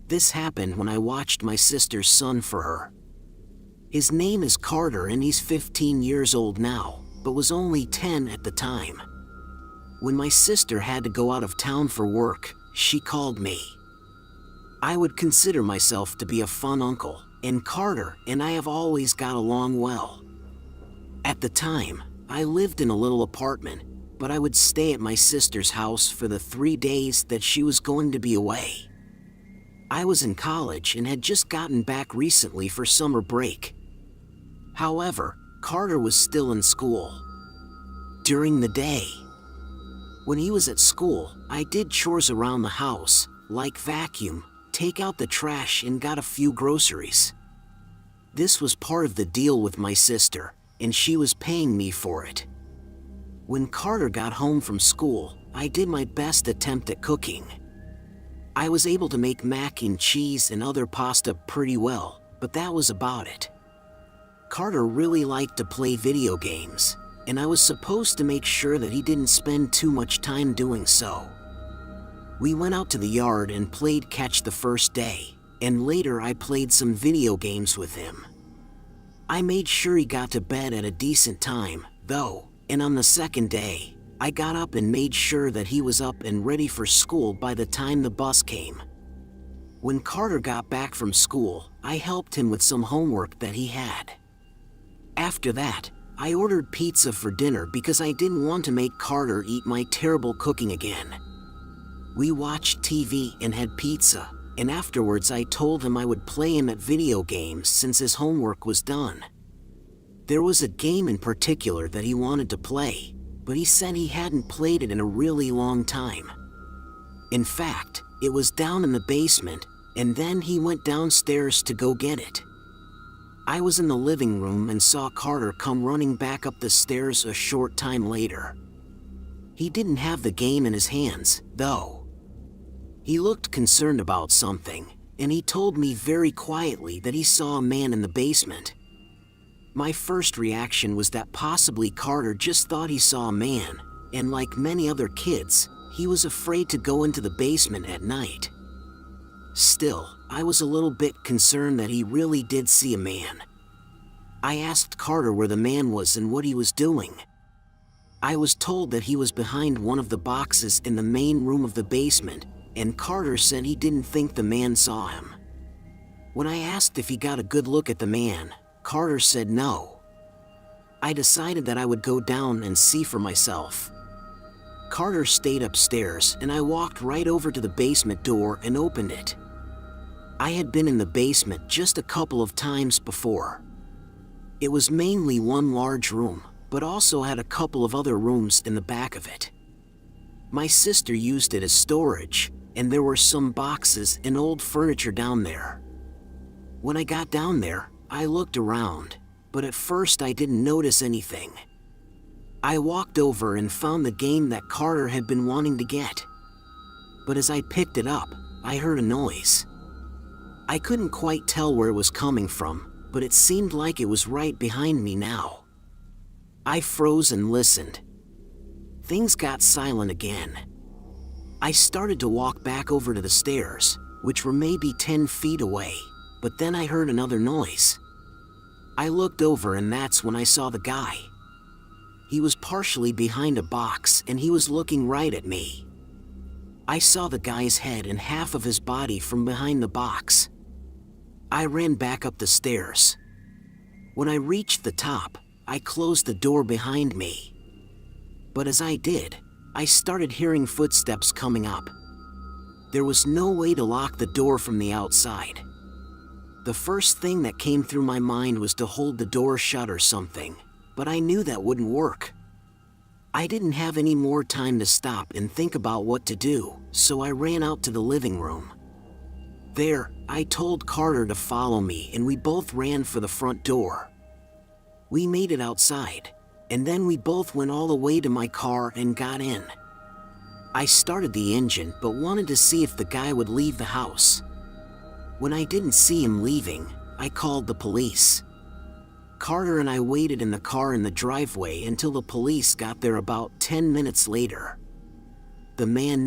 This happened when I watched my sister's son for her. His name is Carter and he's 15 years old now, but was only 10 at the time. When my sister had to go out of town for work, she called me. I would consider myself to be a fun uncle, and Carter and I have always got along well. At the time, I lived in a little apartment, but I would stay at my sister's house for the 3 days that she was going to be away. I was in college and had just gotten back recently for summer break. However, Carter was still in school. During the day, when he was at school, I did chores around the house, like vacuum, take out the trash, and got a few groceries. This was part of the deal with my sister, and she was paying me for it. When Carter got home from school, I did my best attempt at cooking. I was able to make mac and cheese and other pasta pretty well, but that was about it. Carter really liked to play video games, and I was supposed to make sure that he didn't spend too much time doing so. We went out to the yard and played catch the first day, and later I played some video games with him. I made sure he got to bed at a decent time, though, and on the second day, I got up and made sure that he was up and ready for school by the time the bus came. When Carter got back from school, I helped him with some homework that he had. After that, I ordered pizza for dinner because I didn't want to make Carter eat my terrible cooking again. We watched TV and had pizza, and afterwards I told him I would play him at video games since his homework was done. There was a game in particular that he wanted to play, but he said he hadn't played it in a really long time. In fact, it was down in the basement, and then he went downstairs to go get it. I was in the living room and saw Carter come running back up the stairs a short time later. He didn't have the game in his hands, though. He looked concerned about something, and he told me very quietly that he saw a man in the basement. My first reaction was that possibly Carter just thought he saw a man, and like many other kids, he was afraid to go into the basement at night. Still, I was a little bit concerned that he really did see a man. I asked Carter where the man was and what he was doing. I was told that he was behind one of the boxes in the main room of the basement, and Carter said he didn't think the man saw him. When I asked if he got a good look at the man, Carter said no. I decided that I would go down and see for myself. Carter stayed upstairs, and I walked right over to the basement door and opened it. I had been in the basement just a couple of times before. It was mainly one large room, but also had a couple of other rooms in the back of it. My sister used it as storage, and there were some boxes and old furniture down there. When I got down there, I looked around, but at first I didn't notice anything. I walked over and found the game that Carter had been wanting to get. But as I picked it up, I heard a noise. I couldn't quite tell where it was coming from, but it seemed like it was right behind me now. I froze and listened. Things got silent again. I started to walk back over to the stairs, which were maybe 10 feet away, but then I heard another noise. I looked over and that's when I saw the guy. He was partially behind a box and he was looking right at me. I saw the guy's head and half of his body from behind the box. I ran back up the stairs. When I reached the top, I closed the door behind me. But as I did, I started hearing footsteps coming up. There was no way to lock the door from the outside. The first thing that came through my mind was to hold the door shut or something, but I knew that wouldn't work. I didn't have any more time to stop and think about what to do, so I ran out to the living room. There, I told Carter to follow me and we both ran for the front door. We made it outside, and then we both went all the way to my car and got in. I started the engine but wanted to see if the guy would leave the house. When I didn't see him leaving, I called the police. Carter and I waited in the car in the driveway until the police got there about 10 minutes later. The man